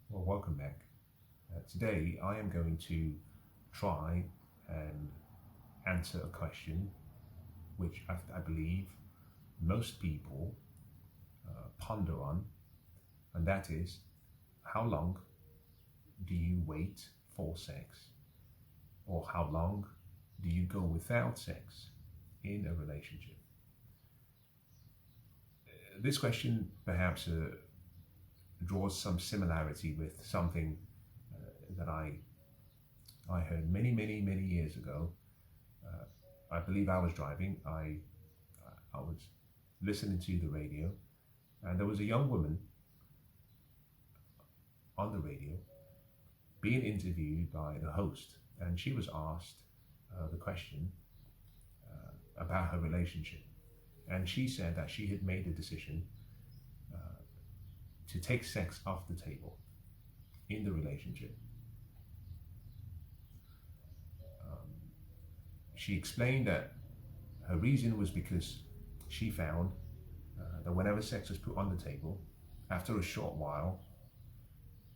Well, welcome back. Today I am going to try and answer a question which I believe most people ponder on, and that is, how long do you wait for sex? Or how long do you go without sex in a relationship? This question perhaps draws some similarity with something that I heard many years ago. I believe I was driving. I was listening to the radio, and there was a young woman on the radio being interviewed by the host, and she was asked the question about her relationship, and she said that she had made a decision to take sex off the table in the relationship. She explained that her reason was because she found that whenever sex was put on the table, after a short while,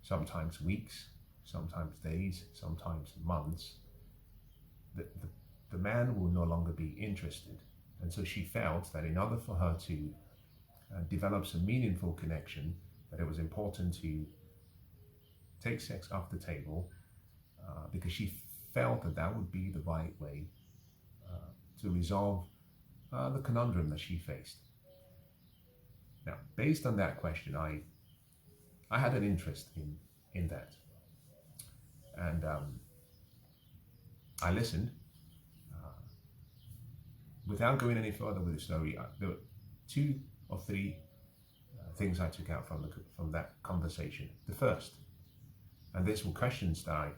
sometimes weeks, sometimes days, sometimes months, the man will no longer be interested. And so she felt that in order for her to develop some meaningful connection, that it was important to take sex off the table because she felt that that would be the right way to resolve the conundrum that she faced. Now, based on that question, I had an interest in that, and I listened. Without going any further with the story, there were two or three things I took out from that conversation. The first, and these were questions that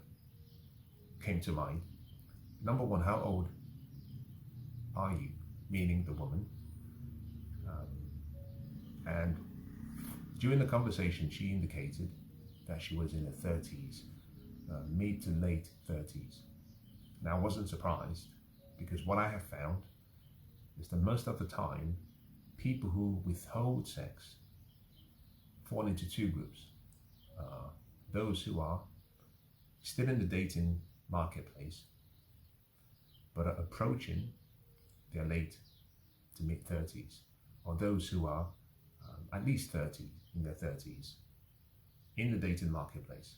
came to mind. Number one, how old are you? Meaning the woman. And during the conversation, she indicated that she was in her 30s, mid to late 30s. Now, I wasn't surprised, because what I have found is that most of the time, people who withhold sex fall into two groups. Those who are still in the dating marketplace, but are approaching their late to mid 30s, or those who are at least 30, in their 30s, in the dating marketplace.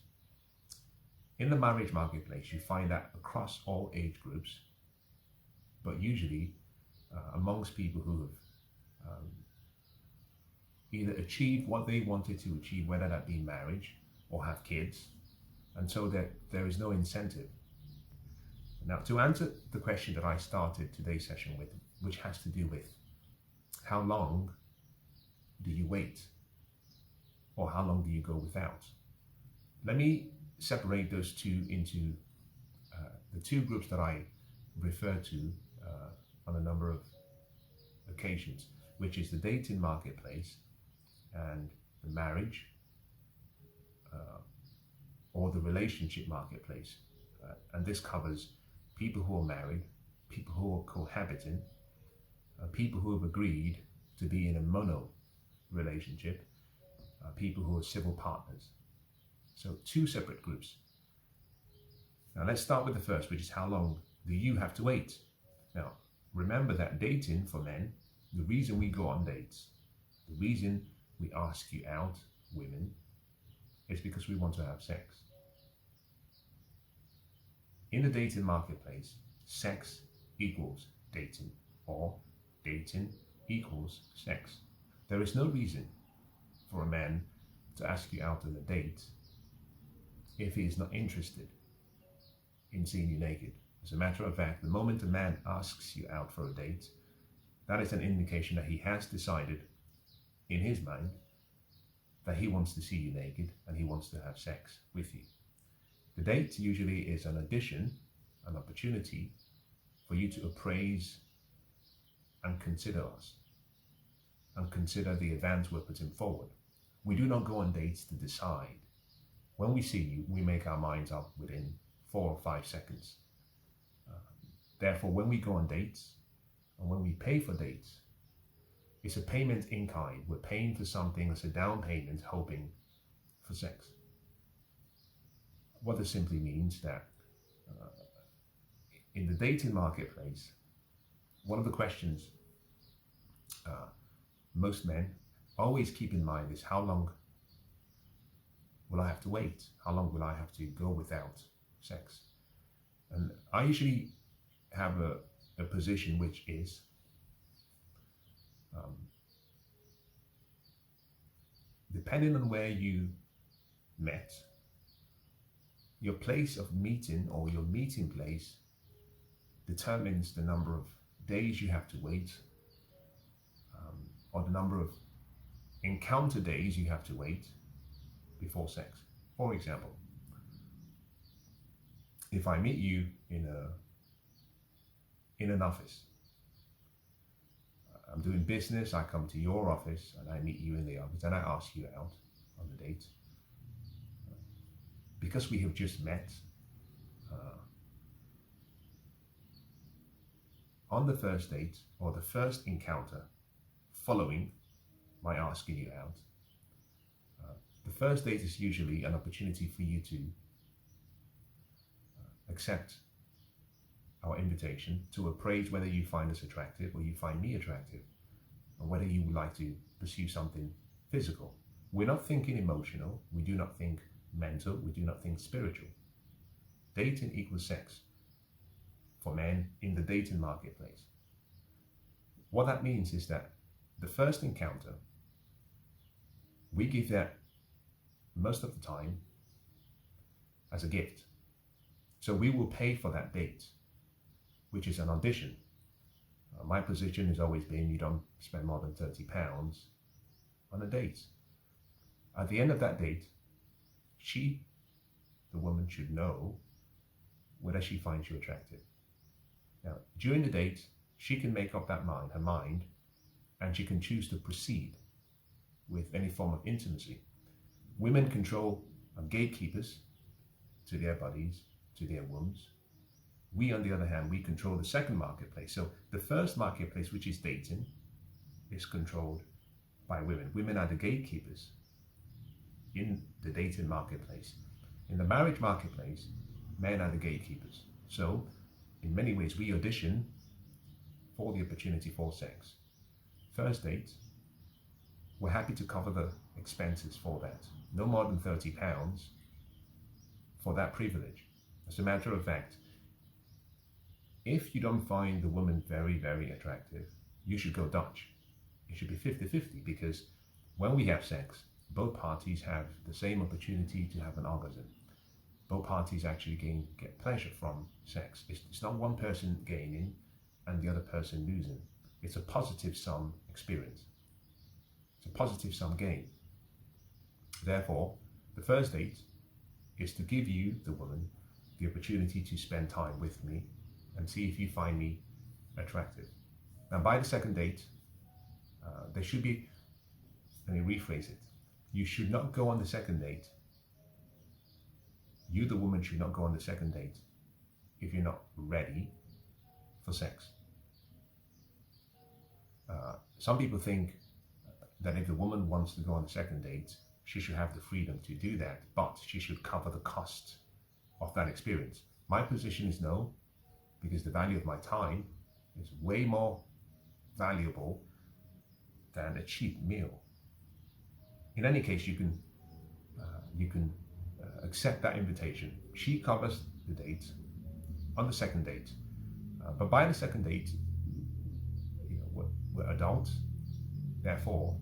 In the marriage marketplace, you find that across all age groups, but usually amongst people who have either achieved what they wanted to achieve, whether that be marriage or have kids, and so that there is no incentive. Now, to answer the question that I started today's session with, which has to do with how long do you wait, or how long do you go without? Let me separate those two into the two groups that I refer to on a number of occasions, which is the dating marketplace and the marriage or the relationship marketplace. And this covers people who are married, people who are cohabiting, people who have agreed to be in a mono relationship, people who are civil partners. So two separate groups. Now let's start with the first, which is how long do you have to wait? Now, remember that dating for men, the reason we go on dates, the reason we ask you out, women, is because we want to have sex. In the dating marketplace, sex equals dating, or dating equals sex. There is no reason for a man to ask you out on a date if he is not interested in seeing you naked. As a matter of fact, the moment a man asks you out for a date, that is an indication that he has decided in his mind that he wants to see you naked and he wants to have sex with you. The date usually is an addition, an opportunity for you to appraise and consider us and consider the advance we're putting forward. We do not go on dates to decide. When we see you, we make our minds up within 4 or 5 seconds. Therefore, when we go on dates and when we pay for dates, it's a payment in kind. We're paying for something as a down payment, hoping for sex. what this simply means that in the dating marketplace, one of the questions most men always keep in mind is, how long will I have to wait? How long will I have to go without sex? And I usually have a position which is, depending on where you met, your place of meeting or your meeting place determines the number of days you have to wait, or the number of encounter days you have to wait before sex. For example, if I meet you in an office, I'm doing business, I come to your office and I meet you in the office and I ask you out on the date. Because we have just met, on the first date or the first encounter following my asking you out, the first date is usually an opportunity for you to accept our invitation, to appraise whether you find us attractive or you find me attractive, and whether you would like to pursue something physical. We're not thinking emotional, we do not think mental, we do not think spiritual. Dating equals sex for men in the dating marketplace. What that means is that the first encounter, we give that most of the time as a gift. So we will pay for that date, which is an audition. My position has always been, you don't spend more than £30 on a date. At the end of that date, the woman, should know whether she finds you attractive. Now, during the date, she can make up her mind, and she can choose to proceed with any form of intimacy. Women control gatekeepers to their bodies, to their wombs. We, on the other hand, we control the second marketplace. So the first marketplace, which is dating, is controlled by women. Women are the gatekeepers in the dating marketplace. In the marriage marketplace, men are the gatekeepers. So in many ways, we audition for the opportunity for sex. First date, we're happy to cover the expenses for that. No more than £30 for that privilege. As a matter of fact, if you don't find the woman very, very attractive, you should go Dutch. It should be 50-50, because when we have sex, both parties have the same opportunity to have an orgasm. Both parties actually get pleasure from sex. It's not one person gaining and the other person losing. It's a positive sum experience. It's a positive sum gain. Therefore, the first date is to give you, the woman, the opportunity to spend time with me and see if you find me attractive. Now, by the second date, there should be, let me rephrase it, you should not go on the second date. You, the woman, should not go on the second date if you're not ready for sex. Some people think that if the woman wants to go on the second date, she should have the freedom to do that, but she should cover the cost of that experience. My position is no, because the value of my time is way more valuable than a cheap meal. In any case, you can accept that invitation. She covers the date on the second date, but by the second date, we're adults. Therefore,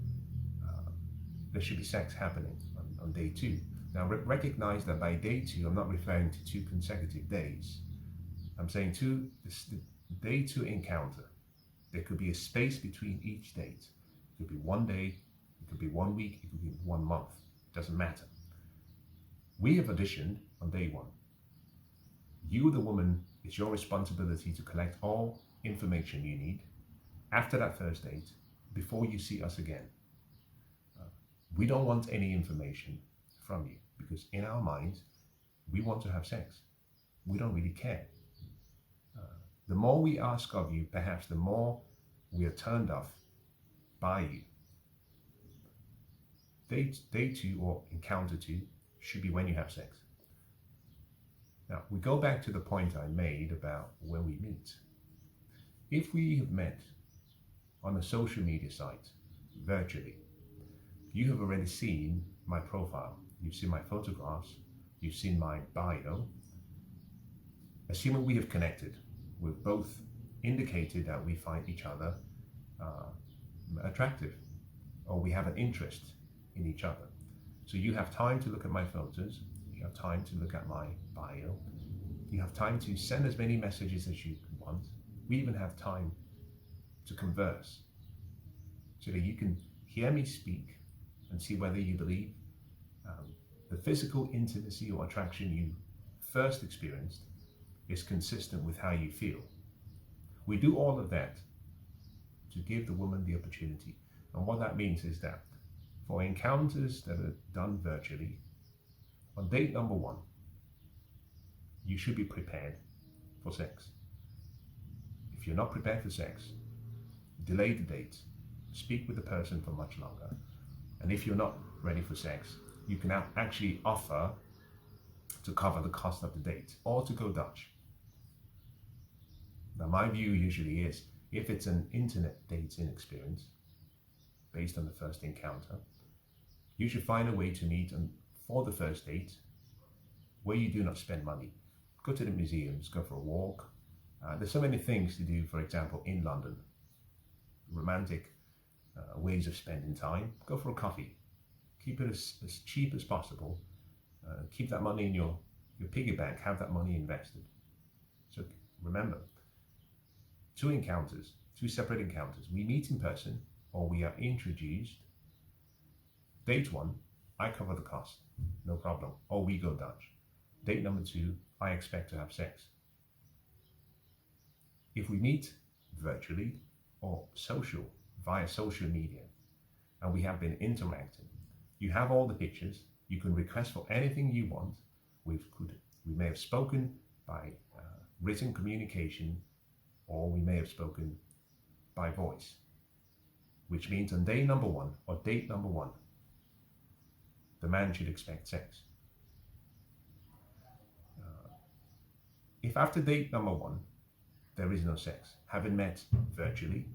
there should be sex happening on day two. Now, recognize that by day two, I'm not referring to 2 consecutive days. I'm saying day 2 encounter. There could be a space between each date. It could be 1 day, it could be 1 week, it could be 1 month. It doesn't matter. We have auditioned on day 1. You, the woman, it's your responsibility to collect all information you need after that first date before you see us again. We don't want any information from you, because in our minds, we want to have sex. We don't really care. The more we ask of you, perhaps the more we are turned off by you. Day 2 or encounter 2 should be when you have sex. Now, we go back to the point I made about when we meet. If we have met on a social media site, virtually, you have already seen my profile, you've seen my photographs, you've seen my bio. Assuming we have connected, we've both indicated that we find each other attractive, or we have an interest in each other. So you have time to look at my photos, you have time to look at my bio, you have time to send as many messages as you want. We even have time to converse so that you can hear me speak and see whether you believe the physical intimacy or attraction you first experienced is consistent with how you feel. We do all of that to give the woman the opportunity. And what that means is that for encounters that are done virtually, on date number 1, you should be prepared for sex. If you're not prepared for sex, delay the date, speak with the person for much longer. And if you're not ready for sex, you can actually offer to cover the cost of the date or to go Dutch. Now, my view usually is, if it's an internet dating experience based on the first encounter, you should find a way to meet for the first date where you do not spend money. Go to the museums, go for a walk. There's so many things to do, for example, in London. Romantic ways of spending time. Go for a coffee. Keep it as cheap as possible. Keep that money in your piggy bank. Have that money invested. So remember, 2 encounters, 2 separate encounters. We meet in person or we are introduced. Date 1, I cover the cost, no problem. Or we go Dutch. Date number 2, I expect to have sex. If we meet virtually or via social media, and we have been interacting, you have all the pictures, you can request for anything you want. We may have spoken by written communication, or we may have spoken by voice, which means on day number 1 or date number 1, the man should expect sex. If after date number 1, there is no sex, having met virtually,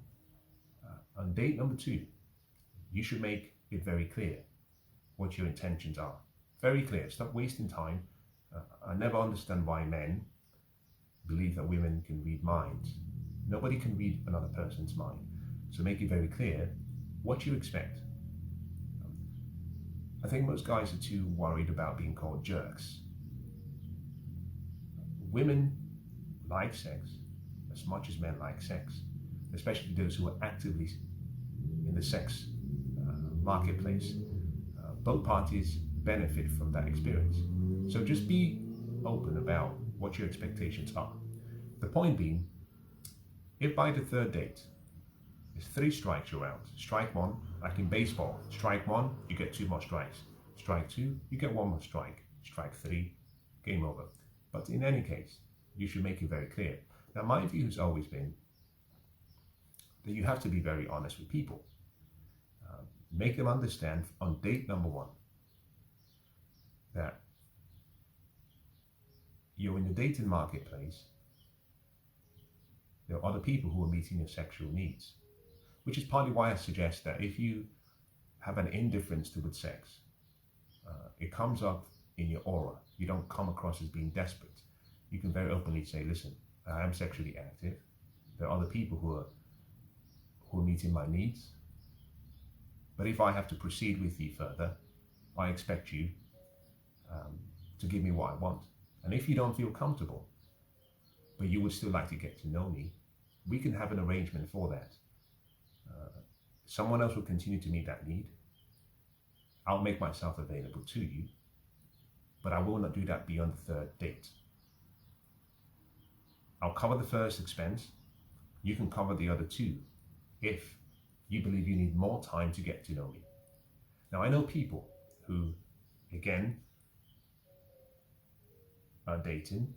on date number 2, you should make it very clear what your intentions are. Very clear. Stop wasting time. I never understand why men believe that women can read minds. Nobody can read another person's mind. So make it very clear what you expect. I think most guys are too worried about being called jerks. Women like sex as much as men like sex, especially those who are actively in the sex marketplace. Both parties benefit from that experience. So just be open about what your expectations are. The point being, if by the 3rd date, it's 3 strikes you're out. Strike 1, like in baseball. Strike 1, you get 2 more strikes. Strike 2, you get 1 more strike. Strike 3, game over. But in any case, you should make it very clear. Now, my view has always been that you have to be very honest with people. Make them understand on date number 1 that you're in the dating marketplace. There are other people who are meeting your sexual needs, which is partly why I suggest that if you have an indifference towards sex, it comes up in your aura. You don't come across as being desperate. You can very openly say, listen, I am sexually active. There are other people who are meeting my needs. But if I have to proceed with you further, I expect you to give me what I want. And if you don't feel comfortable, but you would still like to get to know me, we can have an arrangement for that. Someone else will continue to meet that need. I'll make myself available to you, but I will not do that beyond the 3rd date. I'll cover the first expense. You can cover the other 2 if you believe you need more time to get to know me. Now, I know people who, again, are dating,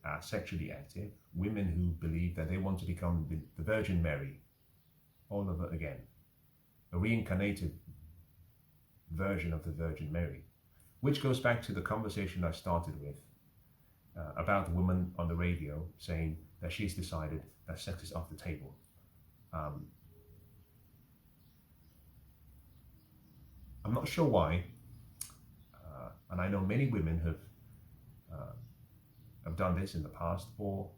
are sexually active, women who believe that they want to become the Virgin Mary all over again, a reincarnated version of the Virgin Mary. which goes back to the conversation I started with about the woman on the radio saying that she's decided that sex is off the table. I'm not sure why, and I know many women have done this in the past, or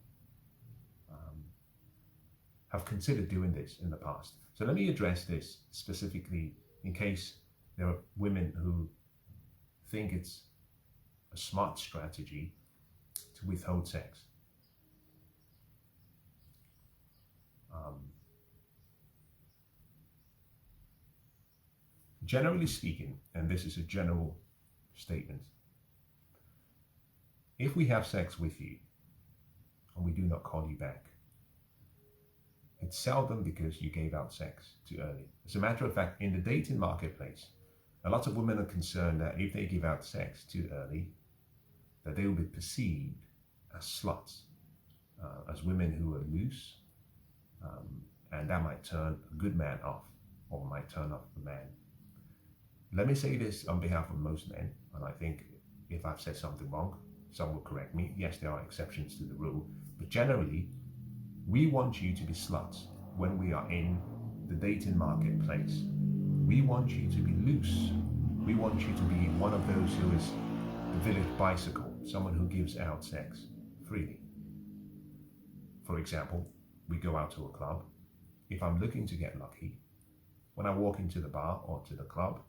have considered doing this in the past. So let me address this specifically in case there are women who think it's a smart strategy to withhold sex. Generally speaking, and this is a general statement, if we have sex with you and we do not call you back, it's seldom because you gave out sex too early. As a matter of fact, in the dating marketplace, a lot of women are concerned that if they give out sex too early, that they will be perceived as sluts, as women who are loose, and that might turn a good man off, or might turn off a man. Let me say this on behalf of most men, and I think if I've said something wrong, some will correct me. Yes, there are exceptions to the rule, but generally, we want you to be sluts when we are in the dating marketplace. We want you to be loose. We want you to be one of those who is the village bicycle, someone who gives out sex freely. For example, we go out to a club. If I'm looking to get lucky, when I walk into the bar or to the club,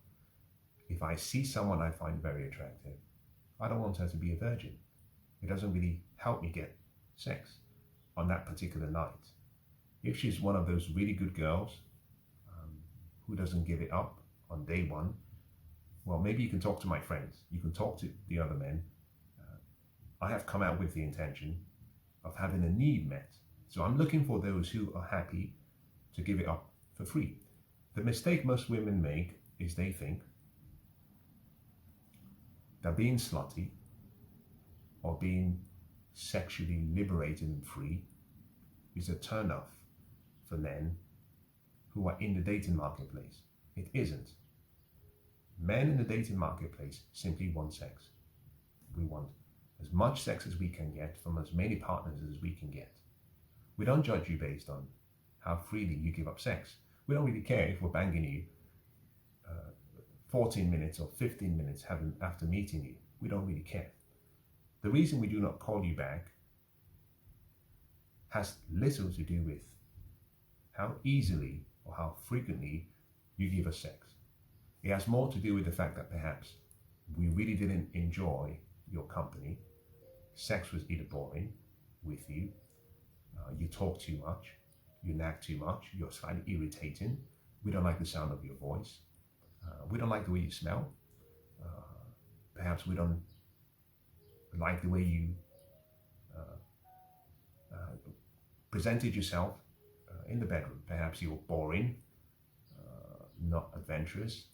if I see someone I find very attractive, I don't want her to be a virgin. It doesn't really help me get sex on that particular night. If she's one of those really good girls who doesn't give it up on day one, well, maybe you can talk to my friends. You can talk to the other men. I have come out with the intention of having a need met. So I'm looking for those who are happy to give it up for free. The mistake most women make is they think that being slutty or being sexually liberated and free is a turn-off for men who are in the dating marketplace. It isn't. Men in the dating marketplace simply want sex. We want as much sex as we can get from as many partners as we can get. We don't judge you based on how freely you give up sex. We don't really care if we're banging you 14 minutes or 15 minutes after meeting you. We don't really care. The reason we do not call you back has little to do with how easily or how frequently you give us sex. It has more to do with the fact that perhaps we really didn't enjoy your company. Sex was either boring with you, you talk too much, you nag too much, you're slightly irritating, we don't like the sound of your voice, we don't like the way you smell, perhaps we don't like the way you presented yourself in the bedroom. Perhaps you're boring, not adventurous,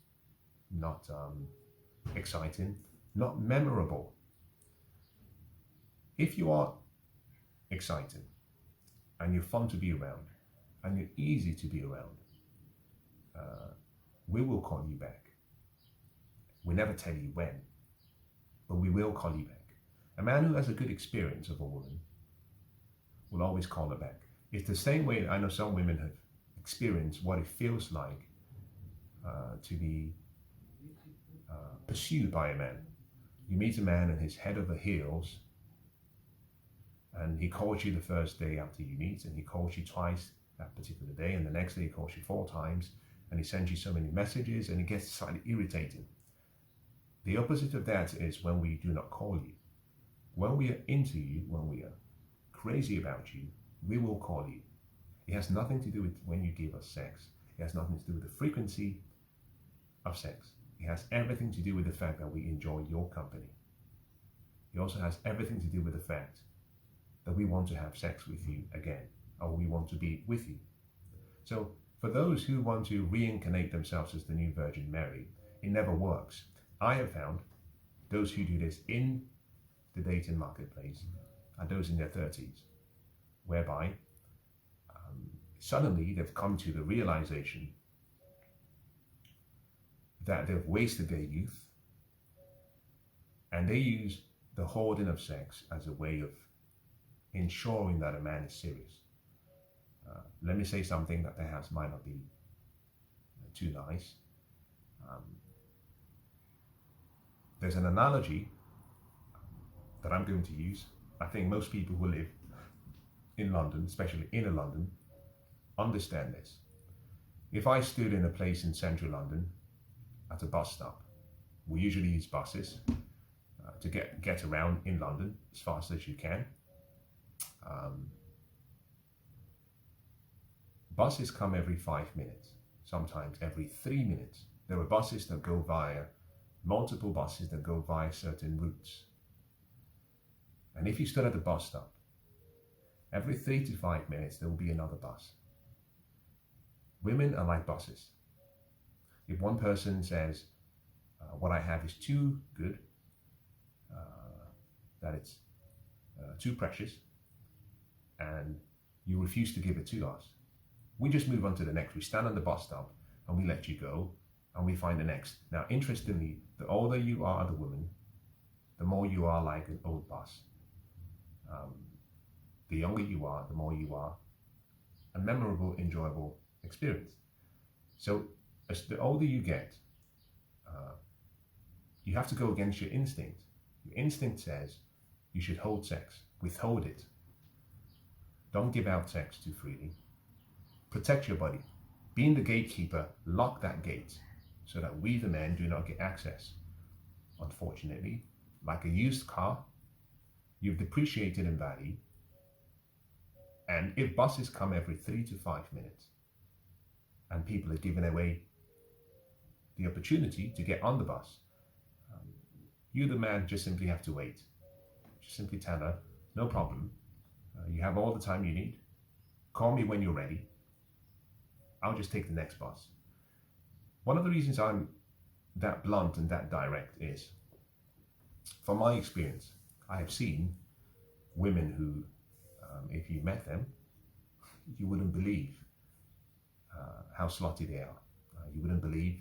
not exciting, not memorable. If you are exciting and you're fun to be around and you're easy to be around, we will call you back. We never tell you when, but we will call you back. A man who has a good experience of a woman will always call her back. It's the same way I know some women have experienced what it feels like to be pursued by a man. You meet a man and he's head over heels, and he calls you the first day after you meet, and he calls you twice that particular day, and the next day he calls you 4 times, and he sends you so many messages, and it gets slightly irritating. The opposite of that is when we do not call you. When we are into you, when we are crazy about you, we will call you. It has nothing to do with when you give us sex. It has nothing to do with the frequency of sex. It has everything to do with the fact that we enjoy your company. It also has everything to do with the fact that we want to have sex with you again, or we want to be with you. So for those who want to reincarnate themselves as the new Virgin Mary, it never works. I have found those who do this in the dating marketplace are those in their 30s, whereby suddenly they've come to the realization that they've wasted their youth, And they use the hoarding of sex as a way of ensuring that a man is serious. Let me say something that perhaps might not be too nice. There's an analogy that I'm going to use. I think most people who live in London, especially inner London, understand this. If I stood in a place in central London at a bus stop, we usually use buses to get around in London as fast as you can. Buses come every 5 minutes, sometimes every 3 minutes. There are buses that go via, multiple buses that go via certain routes. And if you stood at the bus stop, every 3 to 5 minutes there will be another bus. Women are like buses. If one person says, what I have is too good, that it's too precious, and you refuse to give it to us, we just move on to the next. We stand on the bus stop and we let you go and we find the next. Now, interestingly, the older you are as a woman, the more you are like an old bus. The younger you are, the more you are a memorable, enjoyable experience. So as the older you get, you have to go against your instinct. Your instinct says you should hold sex, withhold it. Don't give out sex too freely. Protect your body. Being the gatekeeper, lock that gate so that we, the men, do not get access. Unfortunately, like a used car, you've depreciated in value. And if buses come every 3 to 5 minutes and people are giving away the opportunity to get on the bus, you, the man, just simply have to wait. Just simply tell her, no problem. You have all the time you need. Call me when you're ready. I'll just take the next bus. One of the reasons I'm that blunt and that direct is, from my experience, I have seen women who, if you met them, you wouldn't believe how slutty they are. You wouldn't believe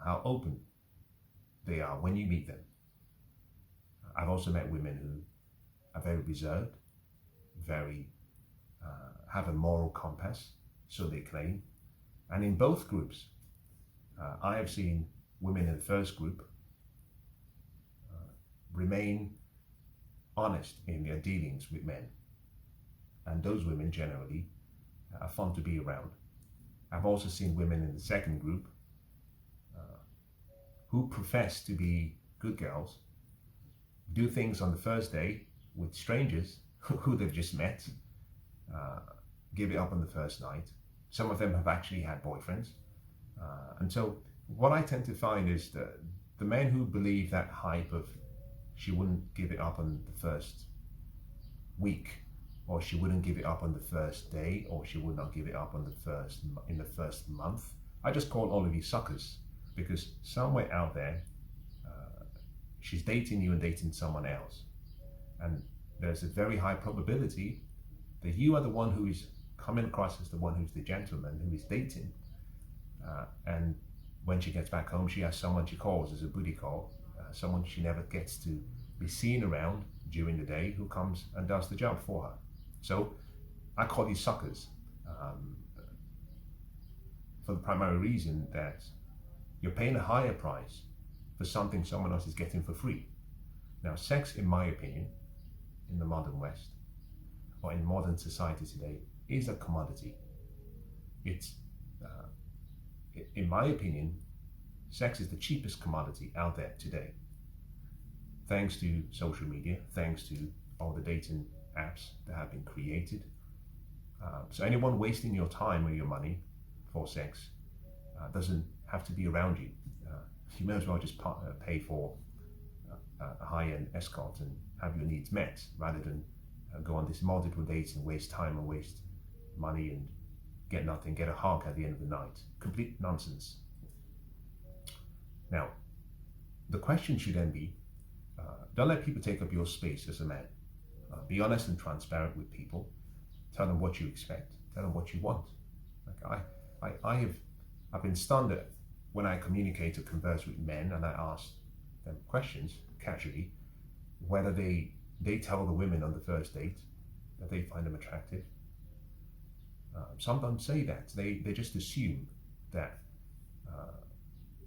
how open they are when you meet them. I've also met women who are very reserved, very have a moral compass, so they claim. And in both groups, I have seen women in the first group remain honest in their dealings with men. And those women generally are fun to be around. I've also seen women in the second group who profess to be good girls, do things on the first day with strangers who they've just met, give it up on the first night. Some of them have actually had boyfriends. And so what I tend to find is that the men who believe that hype of she wouldn't give it up on the first week, or she wouldn't give it up on the first day, or she would not give it up on in the first month, I just call all of you suckers, because somewhere out there, she's dating you and dating someone else. And there's a very high probability that you are the one who is coming across as the one who's the gentleman who is dating. And when she gets back home, she has someone she calls as a booty call, someone she never gets to be seen around during the day, who comes and does the job for her. So I call these suckers for the primary reason that you're paying a higher price for something someone else is getting for free. Now, sex, in my opinion, in the modern West, or in modern society today, is a commodity. It's, in my opinion, sex is the cheapest commodity out there today. Thanks to social media, thanks to all the dating apps that have been created. So anyone wasting your time or your money for sex doesn't have to be around you. You may as well just pay for a high-end escort and have your needs met, rather than go on these multiple dates and waste time and waste money and get nothing, get a hug at the end of the night. Complete nonsense. Now, the question should then be, don't let people take up your space as a man. Be honest and transparent with people. Tell them what you expect. Tell them what you want. Like I've been stunned at when I communicate or converse with men and I ask them questions casually, whether they tell the women on the first date that they find them attractive. Some don't say that. They just assume that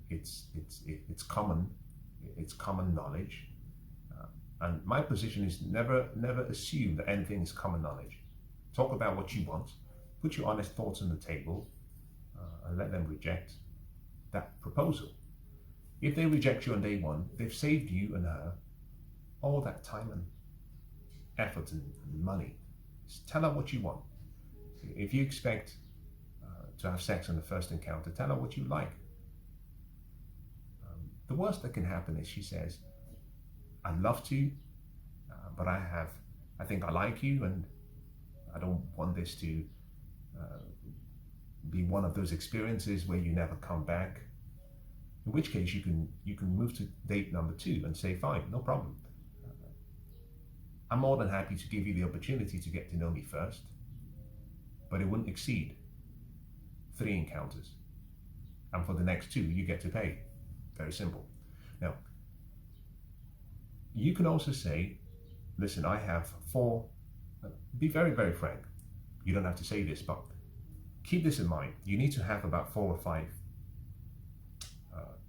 it's common knowledge. And my position is never assume that anything is common knowledge. Talk about what you want, put your honest thoughts on the table, and let them reject that proposal. If they reject you on day one, they've saved you and her all that time and effort and money. Just tell her what you want. If you expect to have sex on the first encounter, tell her what you like. The worst that can happen is she says, I'd love to, but I think I like you and I don't want this to be one of those experiences where you never come back. In which case you can move to date number 2 and say, fine, no problem. I'm more than happy to give you the opportunity to get to know me first, but it wouldn't exceed 3 encounters. And for the next 2, you get to pay. Very simple. Now, you can also say, listen, I have 4, be very, very frank. You don't have to say this, but keep this in mind. You need to have about 4 or 5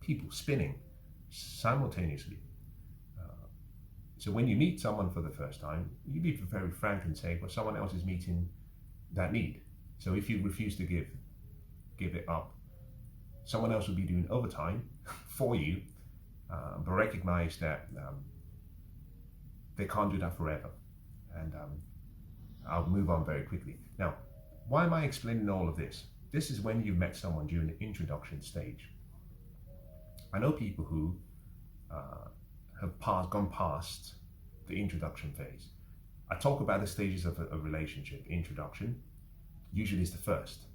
people spinning simultaneously. So when you meet someone for the first time, you be very frank and say, well, someone else is meeting that need. So if you refuse to give it up, someone else will be doing overtime for you, but recognize that they can't do that forever. And I'll move on very quickly. Now, why am I explaining all of this? This is when you've met someone during the introduction stage. I know people who have gone past the introduction phase. I talk about the stages of a relationship. Introduction usually is the first.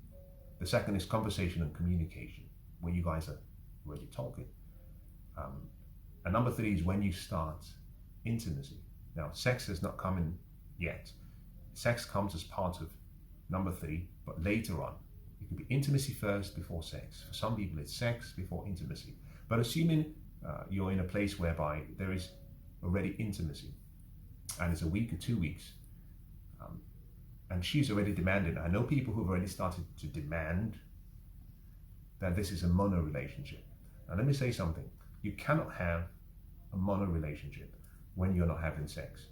The second is conversation and communication, where you guys are already talking. And number 3 is when you start intimacy. Now, sex has not come in yet. Sex comes as part of number 3, but later on. It could be intimacy first before sex. For some people, it's sex before intimacy. But assuming you're in a place whereby there is already intimacy, and it's a week or 2 weeks, and she's already demanded. I know people who've already started to demand that this is a mono relationship. Now let me say something. You cannot have a mono relationship when you're not having sex.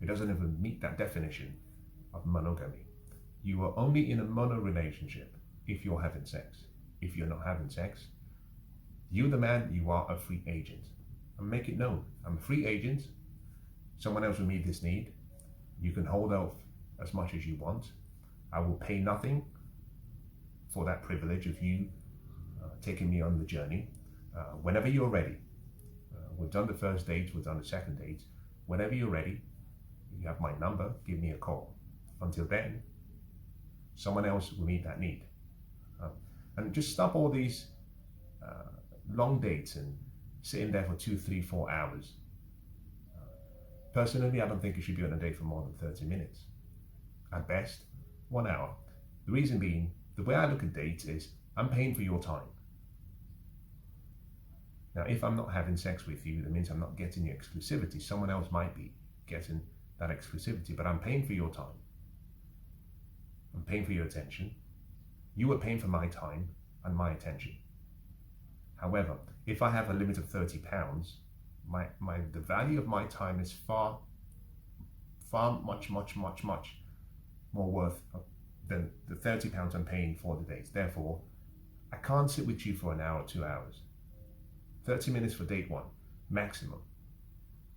It doesn't even meet that definition of monogamy. You are only in a mono relationship if you're having sex. If you're not having sex, you the man, you are a free agent. And make it known, I'm a free agent. Someone else will meet this need. You can hold off as much as you want. I will pay nothing for that privilege of you taking me on the journey. Whenever you're ready. We've done the first date, we've done the second date. Whenever you're ready, you have my number, give me a call. Until then, someone else will meet that need. And just stop all these long dates and sitting there for 2, 3, 4 hours. Personally, I don't think you should be on a date for more than 30 minutes. At best, 1 hour. The reason being, the way I look at dates is, I'm paying for your time. Now, if I'm not having sex with you, that means I'm not getting the exclusivity. Someone else might be getting that exclusivity, but I'm paying for your time. I'm paying for your attention. You are paying for my time and my attention. However, if I have a limit of £30, the value of my time is far much more worth than the £30 I'm paying for the dates. Therefore, I can't sit with you for an hour, 2 hours. 30 minutes for date 1, maximum.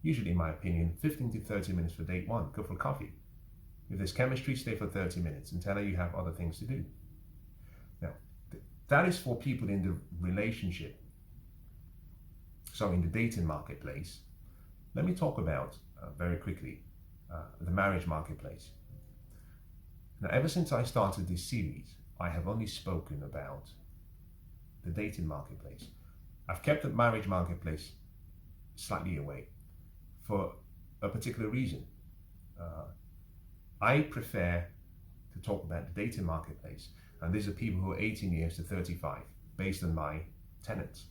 Usually, in my opinion, 15 to 30 minutes for date 1. Go for coffee. If there's chemistry, stay for 30 minutes and tell her you have other things to do. Now, that is for people in the relationship. So in the dating marketplace, let me talk about, very quickly, the marriage marketplace. Now, ever since I started this series, I have only spoken about the dating marketplace. I've kept the marriage marketplace slightly away for a particular reason. I prefer to talk about the dating marketplace, and these are people who are 18 years to 35. based on my tenets.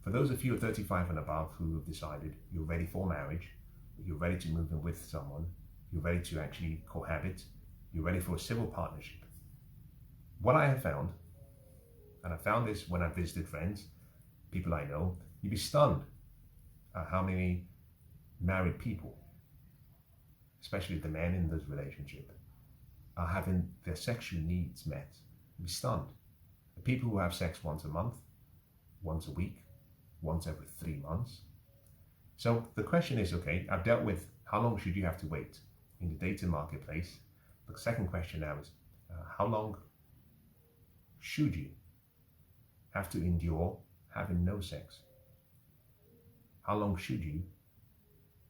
For those of you 35 and above who have decided you're ready for marriage, you're ready to move in with someone, you're ready to actually cohabit, you're ready for a civil partnership. What I have found, and I found this when I visited friends, people I know, you'd be stunned at how many married people, especially the men in this relationship, are having their sexual needs met. You'd be stunned. The people who have sex once a month, once a week, once every 3 months. So the question is, okay, I've dealt with how long should you have to wait in the dating marketplace. The second question now is, how long should you have to endure having no sex? How long should you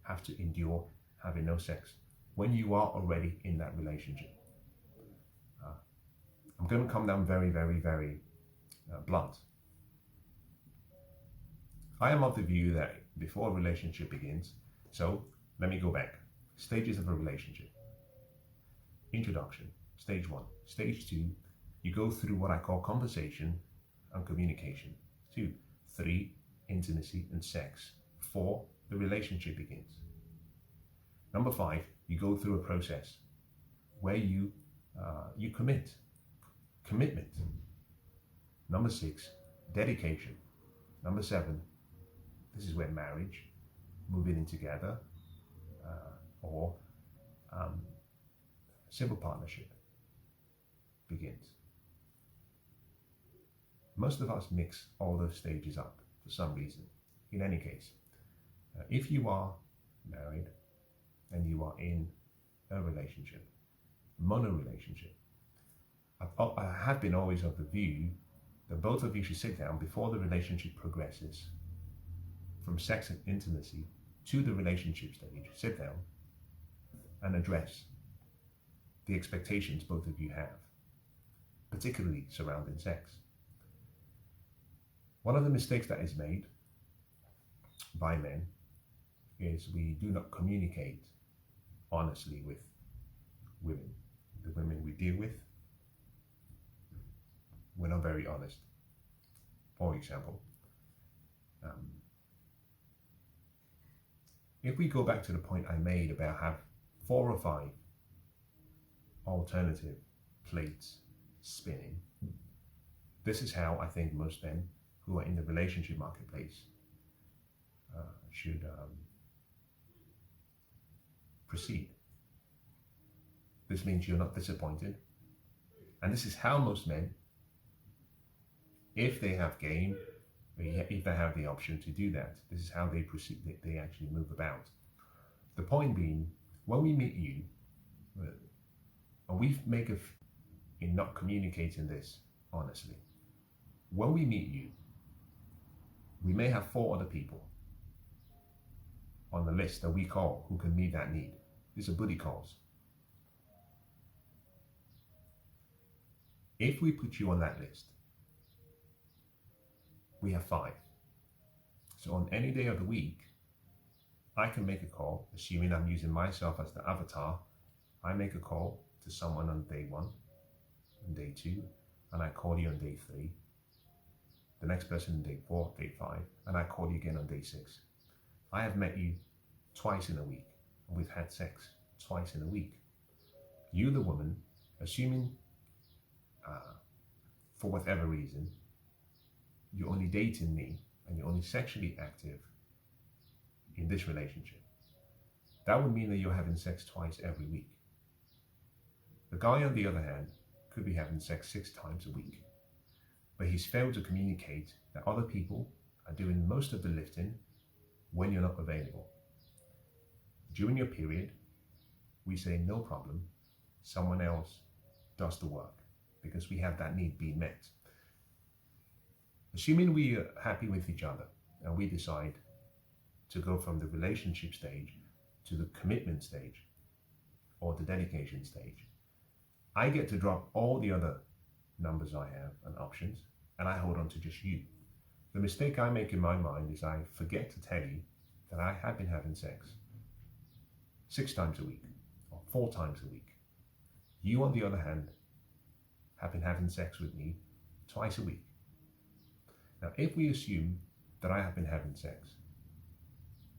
have to endure having no sex when you are already in that relationship? I'm going to come down very, very, very blunt. I am of the view that before a relationship begins, so let me go back. Stages of a relationship. Introduction, stage 1. Stage 2, you go through what I call conversation and communication. 2, 3, intimacy and sex. 4, the relationship begins. Number 5, you go through a process where you commit. Commitment. Number 6, dedication. Number 7, this is where marriage, moving in together, or civil partnership begins. Most of us mix all those stages up for some reason. In any case, if you are married and you are in a relationship, mono relationship, I have been always of the view that both of you should sit down before the relationship progresses from sex and intimacy to the relationship stage. Sit down and address the expectations both of you have, particularly surrounding sex. One of the mistakes that is made by men is we do not communicate honestly with women. The women we deal with, we're not very honest. For example, if we go back to the point I made about have 4 or 5 alternative plates spinning, this is how I think most men who are in the relationship marketplace should proceed. This means you're not disappointed, and this is how most men, if they have game, if they have the option to do that, this is how they proceed, they actually move about. The point being, when we meet you, and we make in not communicating this honestly, when we meet you, we may have 4 other people on the list that we call who can meet that need. These are booty calls. If we put you on that list, we have 5. So on any day of the week, I can make a call, assuming I'm using myself as the avatar. I make a call to someone on day 1, on day 2, and I call you on day 3. The next person on day 4, day 5, and I call you again on day 6. I have met you twice in a week, and we've had sex twice in a week. You, the woman, assuming for whatever reason, you're only dating me and you're only sexually active in this relationship, that would mean that you're having sex twice every week. The guy, on the other hand, could be having sex 6 times a week, but he's failed to communicate that other people are doing most of the lifting when you're not available. During your period, we say no problem, someone else does the work, because we have that need being met. Assuming we are happy with each other and we decide to go from the relationship stage to the commitment stage or the dedication stage, I get to drop all the other numbers I have and options, and I hold on to just you. The mistake I make in my mind is I forget to tell you that I have been having sex 6 times a week or 4 times a week. You, on the other hand, have been having sex with me twice a week. Now, if we assume that I have been having sex,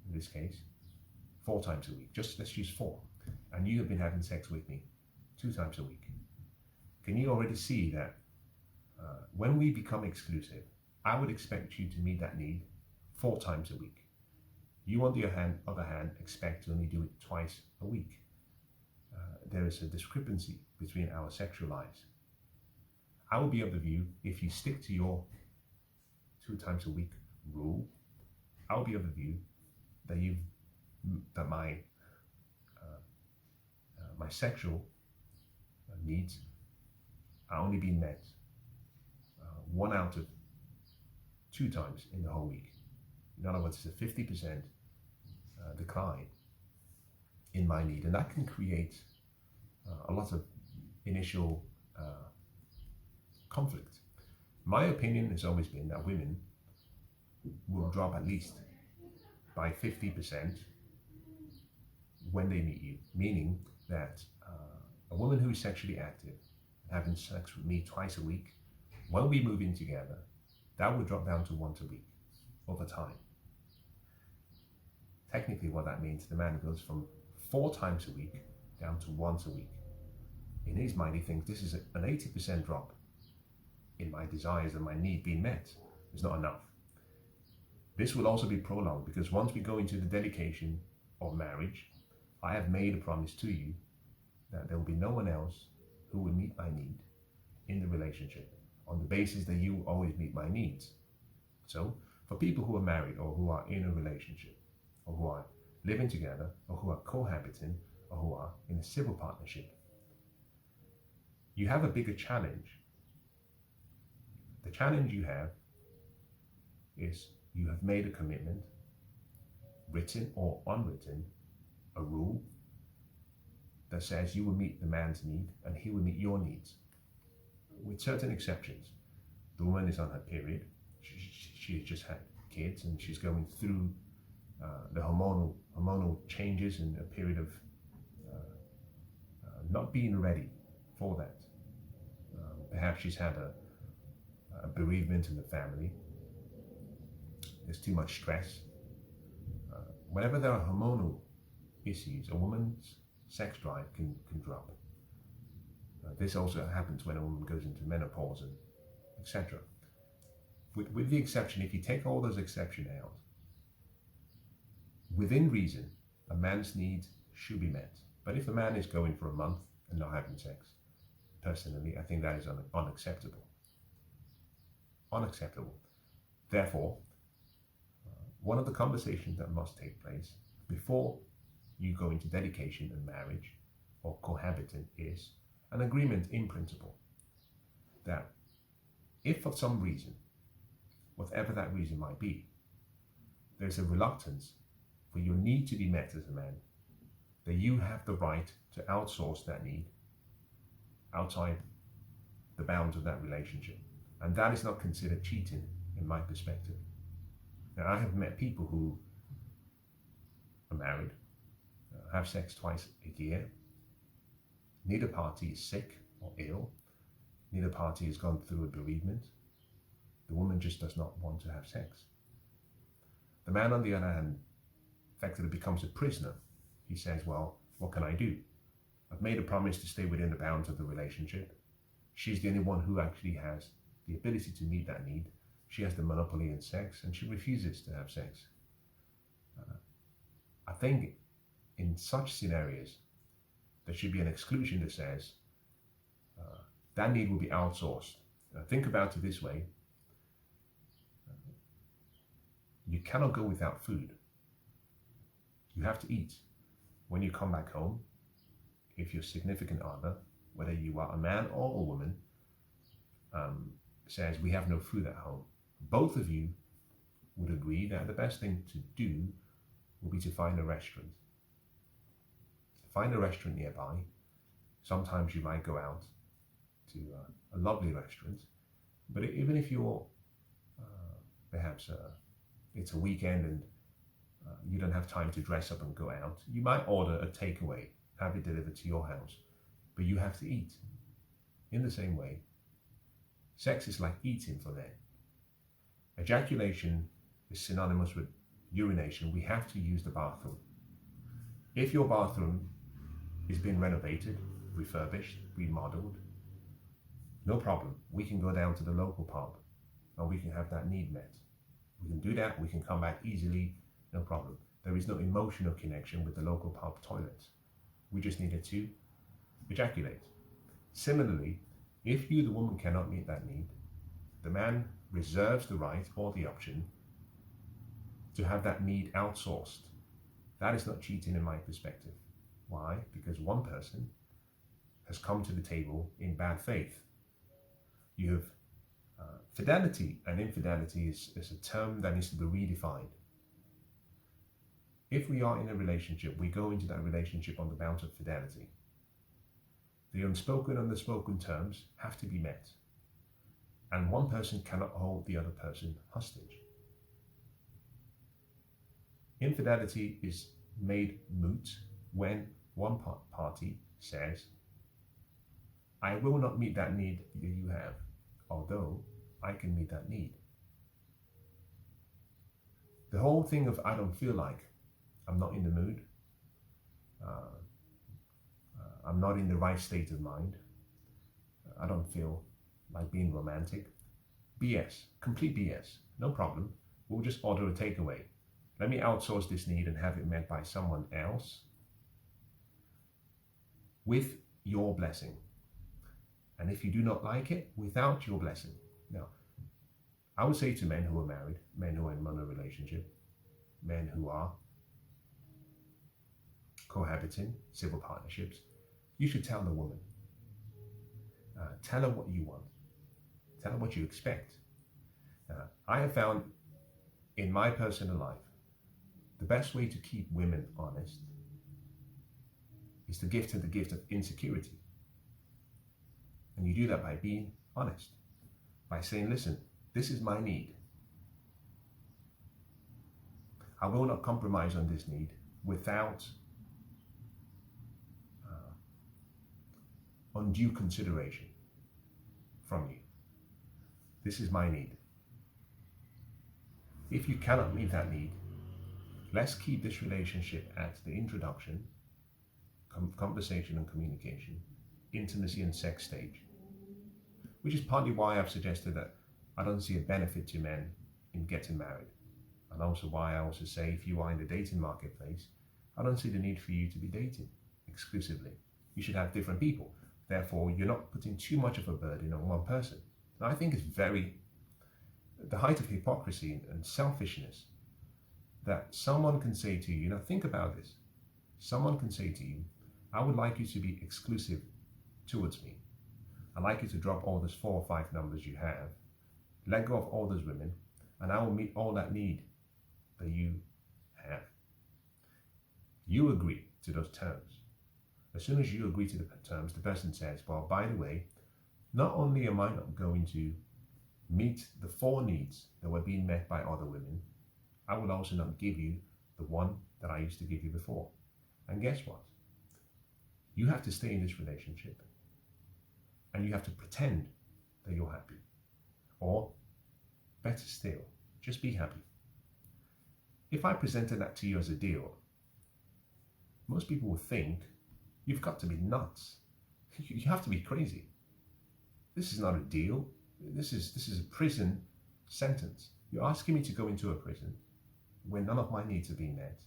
in this case, 4 times a week, just let's use 4, and you have been having sex with me 2 times a week, can you already see that when we become exclusive, I would expect you to meet that need 4 times a week. You, on the other hand, expect to only do it twice a week. There is a discrepancy between our sexual lives. I will be of the view, if you stick to your 2 times a week rule, I will be of the view that my sexual needs are only being met 1 out of 2 times in the whole week. In other words, it's a 50% decline in my need, and that can create a lot of initial conflict. My opinion has always been that women will drop at least by 50% when they meet you, meaning that a woman who is sexually active, having sex with me twice a week, when we move in together, that would drop down to once a week over time. Technically, what that means, the man goes from 4 times a week down to once a week. In his mind, he thinks this is an 80% drop in my desires and my need being met. It's not enough. This will also be prolonged because once we go into the dedication of marriage, I have made a promise to you that there will be no one else who will meet my need in the relationship on the basis that you always meet my needs. So, for people who are married or who are in a relationship or who are living together or who are cohabiting or who are in a civil partnership, you have a bigger challenge. The challenge you have is you have made a commitment, written or unwritten, a rule that says you will meet the man's need and he will meet your needs, with certain exceptions. The woman is on her period, she has just had kids and she's going through the hormonal changes and a period of not being ready for that. Perhaps she's had a bereavement in the family. There's too much stress. Whenever there are hormonal issues, a woman's sex drive can drop. This also happens when a woman goes into menopause and etc. With the exception, if you take all those exceptions out, within reason, a man's needs should be met. But if a man is going for a month and not having sex, personally, I think that is unacceptable. Unacceptable. Therefore, one of the conversations that must take place before you go into dedication and marriage or cohabiting is an agreement in principle that if for some reason, whatever that reason might be, there's a reluctance for your need to be met as a man, that you have the right to outsource that need outside the bounds of that relationship. And that is not considered cheating in my perspective. Now, I have met people who are married, have sex twice a year. Neither party is sick or ill. Neither party has gone through a bereavement. The woman just does not want to have sex. The man, on the other hand, effectively becomes a prisoner. He says, well, what can I do? I've made a promise to stay within the bounds of the relationship. She's the only one who actually has the ability to meet that need. She has the monopoly in sex and she refuses to have sex. I think in such scenarios, there should be an exclusion that says that need will be outsourced. Think about it this way. You cannot go without food. You have to eat. When you come back home, if your significant other, whether you are a man or a woman, says we have no food at home, both of you would agree that the best thing to do will be to find a restaurant. Find a restaurant nearby. Sometimes you might go out to a lovely restaurant, but even if you're perhaps it's a weekend and you don't have time to dress up and go out, you might order a takeaway, have it delivered to your house, but you have to eat. In the same way, sex is like eating for men. Ejaculation is synonymous with urination. We have to use the bathroom. If your bathroom is being renovated, refurbished, remodeled, no problem. We can go down to the local pub and we can have that need met. We can do that. We can come back easily, no problem. There is no emotional connection with the local pub toilet. We just needed to ejaculate. Similarly, if you, the woman, cannot meet that need, the man reserves the right or the option to have that need outsourced. That is not cheating in my perspective. Why? Because one person has come to the table in bad faith. You have fidelity and infidelity is a term that needs to be redefined. If we are in a relationship, we go into that relationship on the bounds of fidelity. The unspoken and the spoken terms have to be met. And one person cannot hold the other person hostage. Infidelity is made moot when one party says, I will not meet that need that you have, although I can meet that need. The whole thing of I don't feel like, I'm not in the mood, I'm not in the right state of mind, I don't feel like being romantic. BS, complete BS, no problem. We'll just order a takeaway. Let me outsource this need and have it met by someone else with your blessing. And if you do not like it, without your blessing. Now, I would say to men who are married, men who are in mono relationship, men who are cohabiting, civil partnerships, you should tell the woman. Tell her what you want. Tell her what you expect. I have found in my personal life, the best way to keep women honest is to give her the gift of insecurity. And you do that by being honest, by saying, listen, this is my need. I will not compromise on this need without undue consideration from you. This is my need. If you cannot meet that need, let's keep this relationship at the introduction, conversation and communication, intimacy and sex stage, which is partly why I've suggested that I don't see a benefit to men in getting married. And also why I also say if you are in the dating marketplace, I don't see the need for you to be dating exclusively. You should have different people. Therefore, you're not putting too much of a burden on one person. And I think it's the height of hypocrisy and selfishness that someone can say to you, now think about this, someone can say to you, I would like you to be exclusive towards me. I'd like you to drop all those 4 or 5 numbers you have, let go of all those women, and I will meet all that need that you have. You agree to those terms. As soon as you agree to the terms, the person says, well, by the way, not only am I not going to meet the 4 needs that were being met by other women, I will also not give you the one that I used to give you before. And guess what? You have to stay in this relationship and you have to pretend that you're happy. Or, better still, just be happy. If I presented that to you as a deal, most people would think, you've got to be nuts. You have to be crazy. This is not a deal. This is a prison sentence. You're asking me to go into a prison when none of my needs are being met.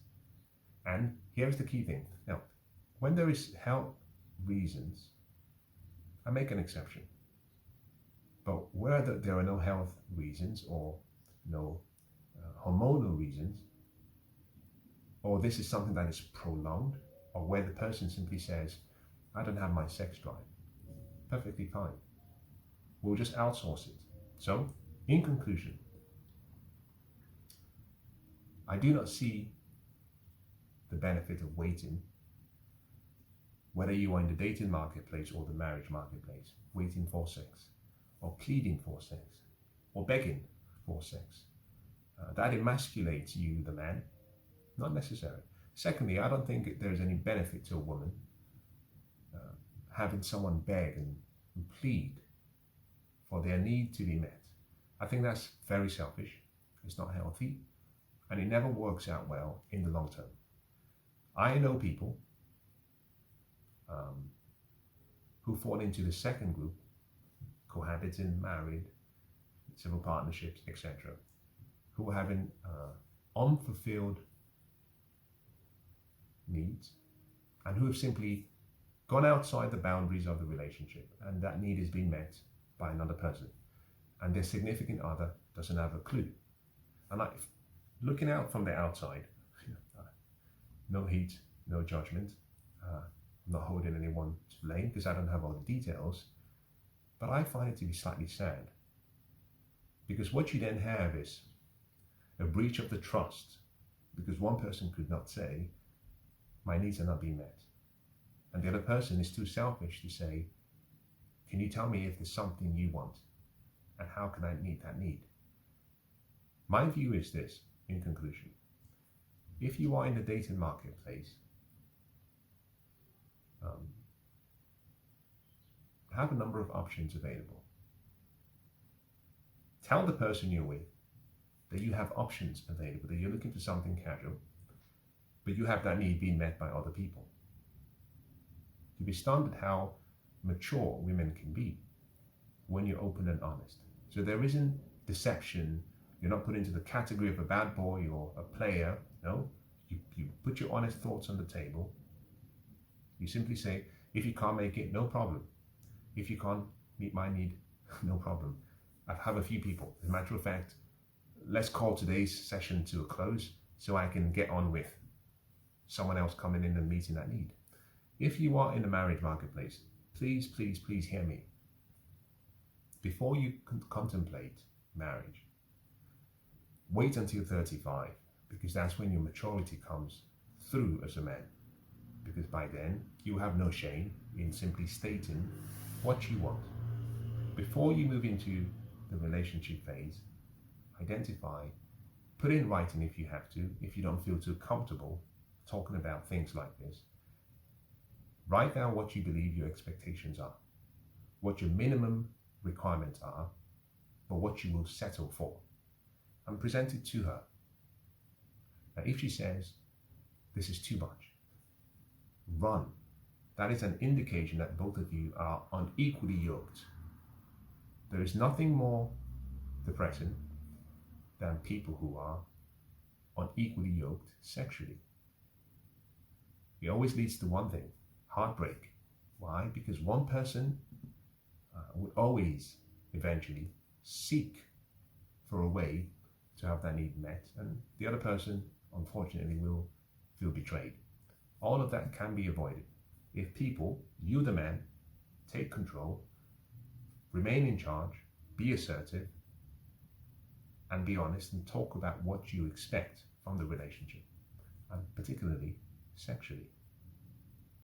And here's the key thing. Now, when there is health reasons, I make an exception. But where there are no health reasons or no hormonal reasons, or this is something that is prolonged, or where the person simply says, I don't have my sex drive, perfectly fine. We'll just outsource it. So, in conclusion, I do not see the benefit of waiting, whether you are in the dating marketplace or the marriage marketplace, waiting for sex, or pleading for sex, or begging for sex. That emasculates you, the man. Not necessary. Secondly, I don't think there's any benefit to a woman having someone beg and plead for their need to be met. I think that's very selfish. It's not healthy, and it never works out well in the long term. I know people who fall into the second group, cohabiting, married, civil partnerships, etc., who are having unfulfilled needs and who have simply gone outside the boundaries of the relationship, and that need is being met by another person, and their significant other doesn't have a clue. And looking out from the outside, no heat, no judgment, I'm not holding anyone to blame because I don't have all the details, but I find it to be slightly sad, because what you then have is a breach of the trust, because one person could not say, my needs are not being met, and the other person is too selfish to say, can you tell me if there's something you want, and how can I meet that need? My view is this, in conclusion: if you are in the dating marketplace, have a number of options available. Tell the person you're with that you have options available, that you're looking for something casual, but you have that need being met by other people. You'll be stunned at how mature women can be when you're open and honest. So there isn't deception. You're not put into the category of a bad boy or a player. No, you put your honest thoughts on the table. You simply say, if you can't make it, no problem. If you can't meet my need, no problem. I have a few people. As a matter of fact, let's call today's session to a close so I can get on with someone else coming in and meeting that need. If you are in the marriage marketplace, please, please, please hear me. Before you contemplate marriage, wait until 35, because that's when your maturity comes through as a man. Because by then, you have no shame in simply stating what you want. Before you move into the relationship phase, identify, put in writing if you have to, if you don't feel too comfortable talking about things like this. Write down what you believe your expectations are, what your minimum requirements are, but what you will settle for, and present it to her. Now, if she says, this is too much, run. That is an indication that both of you are unequally yoked. There is nothing more depressing than people who are unequally yoked sexually. It always leads to one thing: heartbreak. Why? Because one person would always eventually seek for a way to have that need met, and the other person, unfortunately, will feel betrayed. All of that can be avoided if people, you the man, take control, remain in charge, be assertive, and be honest, and talk about what you expect from the relationship, and particularly sexually.